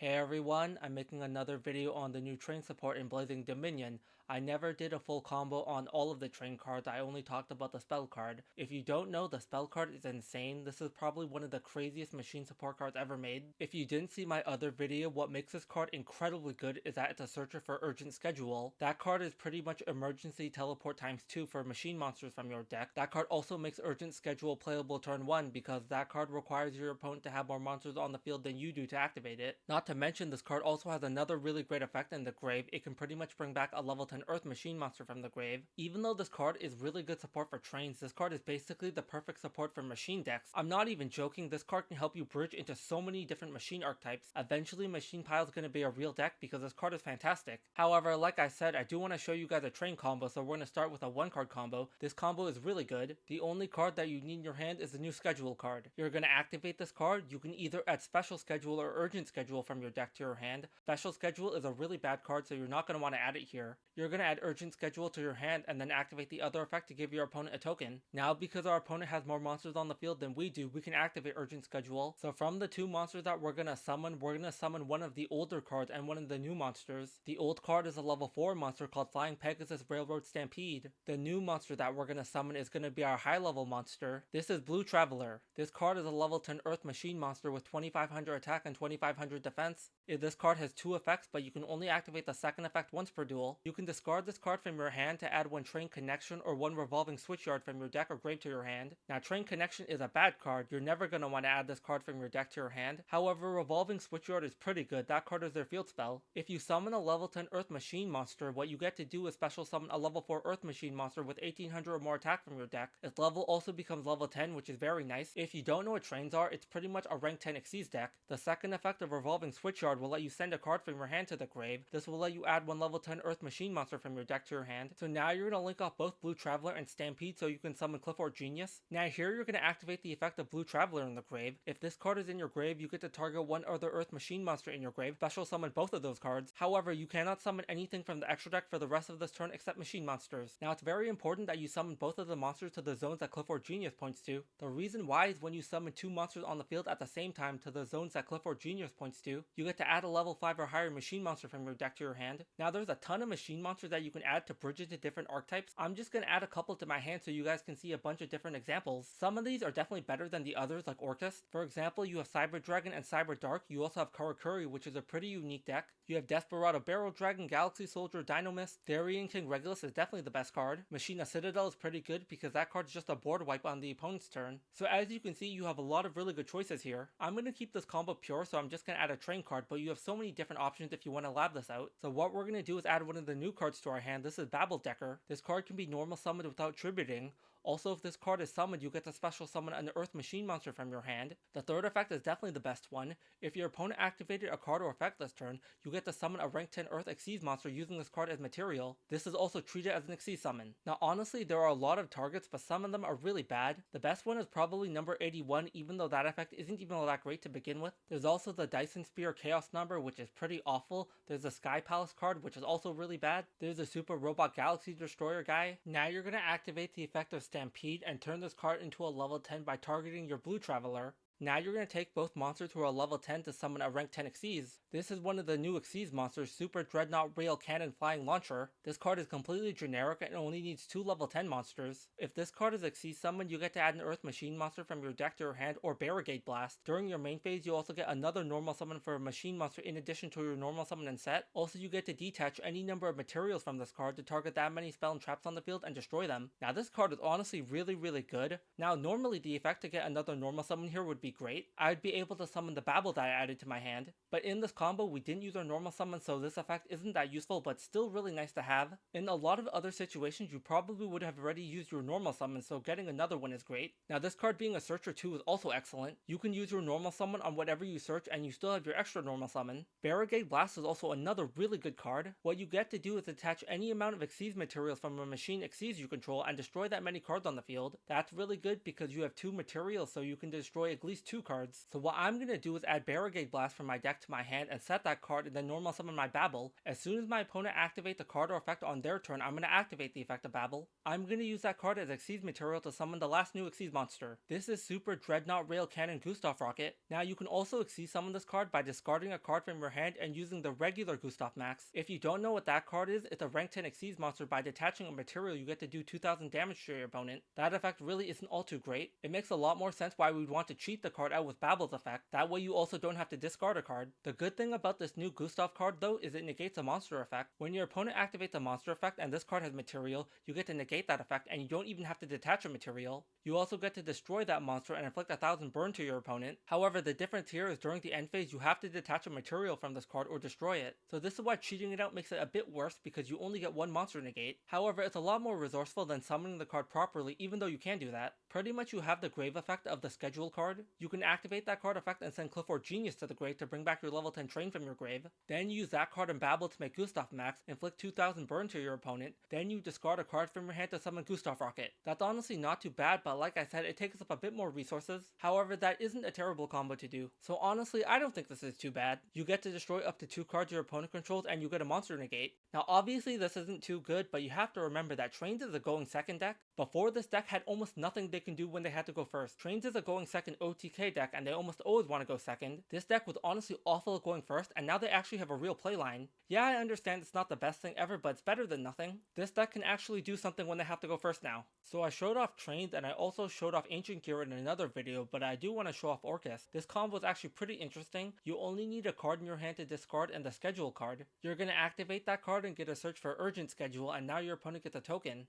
Hey everyone, I'm making another video on the new train support in Blazing Dominion. I never did a full combo on all of the train cards, I only talked about the spell card. If you don't know, the spell card is insane. This is probably one of the craziest machine support cards ever made. If you didn't see my other video, what makes this card incredibly good is that it's a searcher for urgent schedule. That card is pretty much emergency teleport times 2 for machine monsters from your deck. That card also makes urgent schedule playable turn 1 because that card requires your opponent to have more monsters on the field than you do to activate it. Not to mention, this card also has another really great effect in the grave. It can pretty much bring back a level 10 Earth Machine monster from the grave. Even though this card is really good support for trains, this card is basically the perfect support for machine decks. I'm not even joking, this card can help you bridge into so many different machine archetypes. Eventually, Machine Pile is going to be a real deck because this card is fantastic. However, like I said, I do want to show you guys a train combo, so we're going to start with a 1-card combo. This combo is really good. The only card that you need in your hand is the new schedule card. You're going to activate this card. You can either add special schedule or urgent schedule from your deck to your hand. Special schedule is a really bad card, so you're not going to want to add it here. You're going to add urgent schedule to your hand and then activate the other effect to give your opponent a token. Now, because our opponent has more monsters on the field than we do, we can activate urgent schedule. So from the two monsters that we're going to summon one of the older cards and one of the new monsters. The old card is a level 4 monster called Flying Pegasus Railroad Stampede. The new monster that we're going to summon is going to be our high level monster. This is Blue Traveler. This card is a level 10 Earth Machine monster with 2500 attack and 2500 defense. This card has 2 effects, but you can only activate the second effect once per duel. You can discard this card from your hand to add 1 Train Connection or 1 Revolving Switchyard from your deck or grave to your hand. Now, Train Connection is a bad card. You're never going to want to add this card from your deck to your hand. However, Revolving Switchyard is pretty good. That card is their field spell. If you summon a level 10 Earth Machine monster, what you get to do is special summon a level 4 Earth Machine monster with 1800 or more attack from your deck. Its level also becomes level 10, which is very nice. If you don't know what trains are, it's pretty much a rank 10 Xyz deck. The second effect of Revolving Switchyard will let you send a card from your hand to the grave. This will let you add 1 level 10 Earth Machine monster from your deck to your hand. So now you're going to link off both Blue Traveler and Stampede so you can summon Clifford Genius. Now here you're going to activate the effect of Blue Traveler in the grave. If this card is in your grave, you get to target 1 other Earth Machine monster in your grave, special summon both of those cards. However, you cannot summon anything from the extra deck for the rest of this turn except machine monsters. Now it's very important that you summon both of the monsters to the zones that Clifford Genius points to. The reason why is when you summon 2 monsters on the field at the same time to the zones that Clifford Genius points to, you get to add a level 5 or higher machine monster from your deck to your hand. Now there's a ton of machine monsters that you can add to bridge into different archetypes. I'm just going to add a couple to my hand so you guys can see a bunch of different examples. Some of these are definitely better than the others, like Orcust. For example, you have Cyber Dragon and Cyber Dark. You also have Karakuri, which is a pretty unique deck. You have Desperado Barrel Dragon, Galaxy Soldier, Dynomist. Therian King Regulus is definitely the best card. Machina Citadel is pretty good because that card is just a board wipe on the opponent's turn. So as you can see, you have a lot of really good choices here. I'm going to keep this combo pure, so I'm just going to add a train card, but you have so many different options if you want to lab this out. So what we're going to do is add one of the new cards to our hand. This is Babel Decker. This card can be normal summoned without tributing. Also, if this card is summoned, you get to special summon an Earth Machine monster from your hand. The third effect is definitely the best one. If your opponent activated a card or effect this turn, you get to summon a rank 10 Earth Xyz monster using this card as material. This is also treated as an Xyz summon. Now honestly, there are a lot of targets, but some of them are really bad. The best one is probably number 81, even though that effect isn't even all that great to begin with. There's also the Dyson Spear Chaos number, which is pretty awful. There's the Sky Palace card, which is also really bad. There's the Super Robot Galaxy Destroyer guy. Now you're going to activate the effect of Stampede and turn this card into a level 10 by targeting your Blue Traveler. Now you're going to take both monsters who are level 10 to summon a rank 10 Xyz. This is one of the new Xyz monsters, Super Dreadnought Rail Cannon Flying Launcher. This card is completely generic and only needs 2 level 10 monsters. If this card is Xyz summoned, you get to add an Earth Machine monster from your deck to your hand or Barricade Blast. During your main phase, you also get another normal summon for a machine monster in addition to your normal summon and set. Also, you get to detach any number of materials from this card to target that many spell and traps on the field and destroy them. Now this card is honestly really good. Now normally the effect to get another normal summon here would be great. I'd be able to summon the Babel that I added to my hand, but in this combo we didn't use our normal summon, so this effect isn't that useful, but still really nice to have. In a lot of other situations you probably would have already used your normal summon, so getting another one is great. Now this card being a searcher too is also excellent. You can use your normal summon on whatever you search and you still have your extra normal summon. Barricade Blast is also another really good card. What you get to do is attach any amount of Xyz materials from a machine Xyz you control and destroy that many cards on the field. That's really good because you have 2 materials, so you can destroy at least least 2 cards. So what I'm gonna do is add Barricade Blast from my deck to my hand and set that card and then normal summon my Babel. As soon as my opponent activates the card or effect on their turn, I'm gonna activate the effect of Babel. I'm gonna use that card as Xyz material to summon the last new Xyz monster. This is Super Dreadnought Rail Cannon Gustav Rocket. Now you can also Xyz summon this card by discarding a card from your hand and using the regular Gustav Max. If you don't know what that card is, it's a rank 10 Xyz monster. By detaching a material, you get to do 2000 damage to your opponent. That effect really isn't all too great. It makes a lot more sense why we would want to cheat the card out with Babel's effect. That way you also don't have to discard a card. The good thing about this new Gustav card though is it negates a monster effect. When your opponent activates a monster effect and this card has material, you get to negate that effect and you don't even have to detach a material. You also get to destroy that monster and inflict 1000 burn to your opponent. However, the difference here is during the end phase you have to detach a material from this card or destroy it. So this is why cheating it out makes it a bit worse because you only get one monster negate. However, it's a lot more resourceful than summoning the card properly, even though you can do that. Pretty much you have the grave effect of the schedule card. You can activate that card effect and send Clifford Genius to the grave to bring back your level 10 train from your grave. Then use that card in Babel to make Gustav Max, inflict 2000 burn to your opponent. Then you discard a card from your hand to summon Gustav Rocket. That's honestly not too bad, but like I said, it takes up a bit more resources. However, that isn't a terrible combo to do. So honestly, I don't think this is too bad. You get to destroy up to 2 cards your opponent controls and you get a monster negate. Now obviously this isn't too good, but you have to remember that Trains is a going second deck. Before this deck had almost nothing they can do when they had to go first. Trains is a going second OTK deck and they almost always want to go second. This deck was honestly awful at going first and now they actually have a real playline. Yeah, I understand it's not the best thing ever, but it's better than nothing. This deck can actually do something when they have to go first now. So I showed off Trains and I also showed off Ancient Gear in another video, but I do want to show off Orcust. This combo is actually pretty interesting. You only need a card in your hand to discard and the schedule card. You're going to activate that card and get a search for urgent schedule and now your opponent gets a token.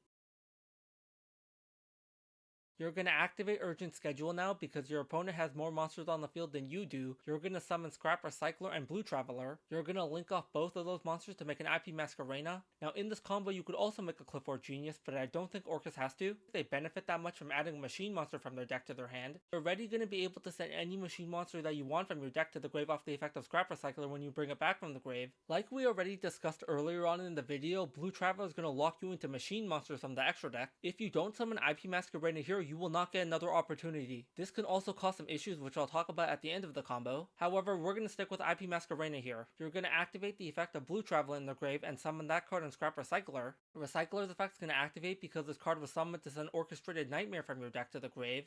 You're going to activate Urgent Schedule now because your opponent has more monsters on the field than you do. You're going to summon Scrap Recycler and Blue Traveler. You're going to link off both of those monsters to make an IP Masquerena. Now in this combo you could also make a Clifford Genius, but I don't think Orcust has to. They benefit that much from adding a machine monster from their deck to their hand. You're already going to be able to send any machine monster that you want from your deck to the grave off the effect of Scrap Recycler when you bring it back from the grave. Like we already discussed earlier on in the video, Blue Traveler is going to lock you into machine monsters from the extra deck. If you don't summon IP Masquerena here, you will not get another opportunity. This can also cause some issues which I'll talk about at the end of the combo. However, we're going to stick with IP Masquerena here. You're going to activate the effect of Blue Traveler in the grave and summon that card and Scrap Recycler. Recycler's effect is going to activate because this card was summoned to send Orchestrated Nightmare from your deck to the grave.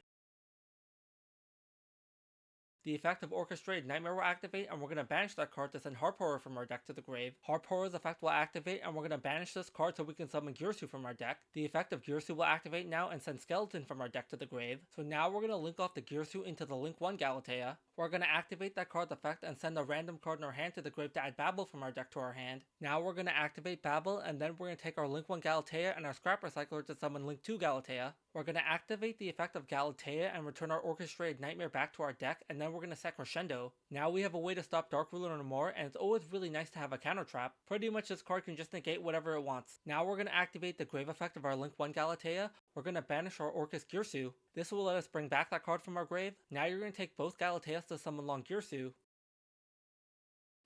The effect of Orchestrated Nightmare will activate and we're going to banish that card to send Harp Horror from our deck to the grave. Harp Horror's effect will activate and we're going to banish this card so we can summon Girsu from our deck. The effect of Girsu will activate now and send Skeleton from our deck to the grave. So now we're going to link off the Girsu into the Link 1 Galatea. We're going to activate that card's effect and send a random card in our hand to the grave to add Babel from our deck to our hand. Now we're going to activate Babel and then we're going to take our Link 1 Galatea and our Scrap Recycler to summon Link 2 Galatea. We're going to activate the effect of Galatea and return our Orchestrated Nightmare back to our deck, and then we're going to set Crescendo. Now we have a way to stop Dark Ruler no more, and it's always really nice to have a counter trap. Pretty much this card can just negate whatever it wants. Now we're going to activate the grave effect of our Link 1 Galatea. We're going to banish our Orcust Girsu. This will let us bring back that card from our grave. Now you're going to take both Galateas to summon Long Girsu.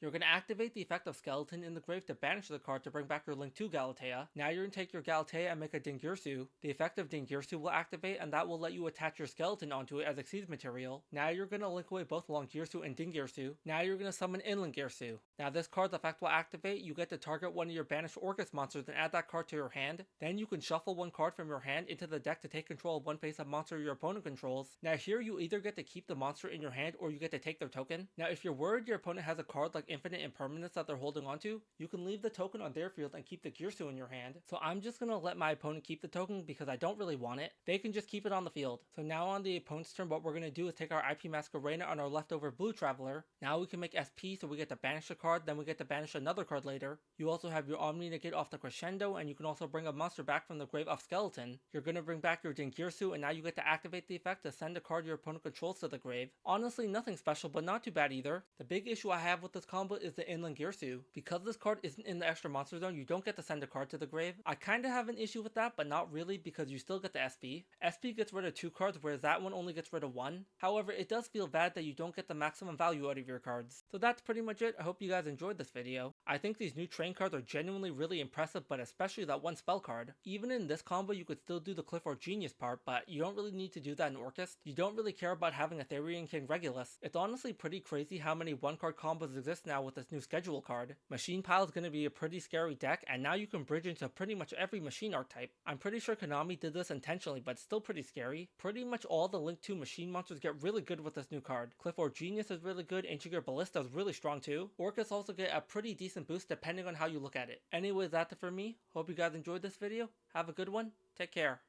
You're going to activate the effect of Skeleton in the grave to banish the card to bring back your Link 2 Galatea. Now you're going to take your Galatea and make a Dingirsu. The effect of Dingirsu will activate and that will let you attach your Skeleton onto it as Xyz material. Now you're going to link away both Long Girsu and Dingirsu. Now you're going to summon Inland Girsu. Now this card's effect will activate, you get to target one of your banished Orcust monsters and add that card to your hand. Then you can shuffle one card from your hand into the deck to take control of one face-up monster your opponent controls. Now here you either get to keep the monster in your hand or you get to take their token. Now if you're worried your opponent has a card like Infinite Impermanence that they're holding onto, you can leave the token on their field and keep the Girsu in your hand. So I'm just going to let my opponent keep the token because I don't really want it. They can just keep it on the field. So now on the opponent's turn, what we're going to do is take our IP Masquerena on our leftover Blue Traveler. Now we can make SP so we get to banish a card, then we get to banish another card later. You also have your Omni negate off the Crescendo, and you can also bring a monster back from the grave off Skeleton. You're going to bring back your Dingirsu, and now you get to activate the effect to send a card your opponent controls to the grave. Honestly, nothing special, but not too bad either. The big issue I have with this combo is the Inland Girsu. Because this card isn't in the extra monster zone, you don't get to send a card to the grave. I kinda have an issue with that, but not really because you still get the SP. SP gets rid of 2 cards, whereas that one only gets rid of 1. However, it does feel bad that you don't get the maximum value out of your cards. So that's pretty much it. I hope you guys enjoyed this video. I think these new train cards are genuinely really impressive, but especially that one spell card. Even in this combo, you could still do the Cliff or Genius part, but you don't really need to do that in Orcust. You don't really care about having a Therian King Regulus. It's honestly pretty crazy how many one card combos exist now with this new schedule card. Machine Pile is going to be a pretty scary deck, and now you can bridge into pretty much every machine archetype. I'm pretty sure Konami did this intentionally, but still pretty scary. Pretty much all the Link 2 machine monsters get really good with this new card. Cliff or Genius is really good, Ancient Gear Ballista is really strong too. Orcus also get a pretty decent boost depending on how you look at it. Anyways, that's it for me. Hope you guys enjoyed this video. Have a good one. Take care.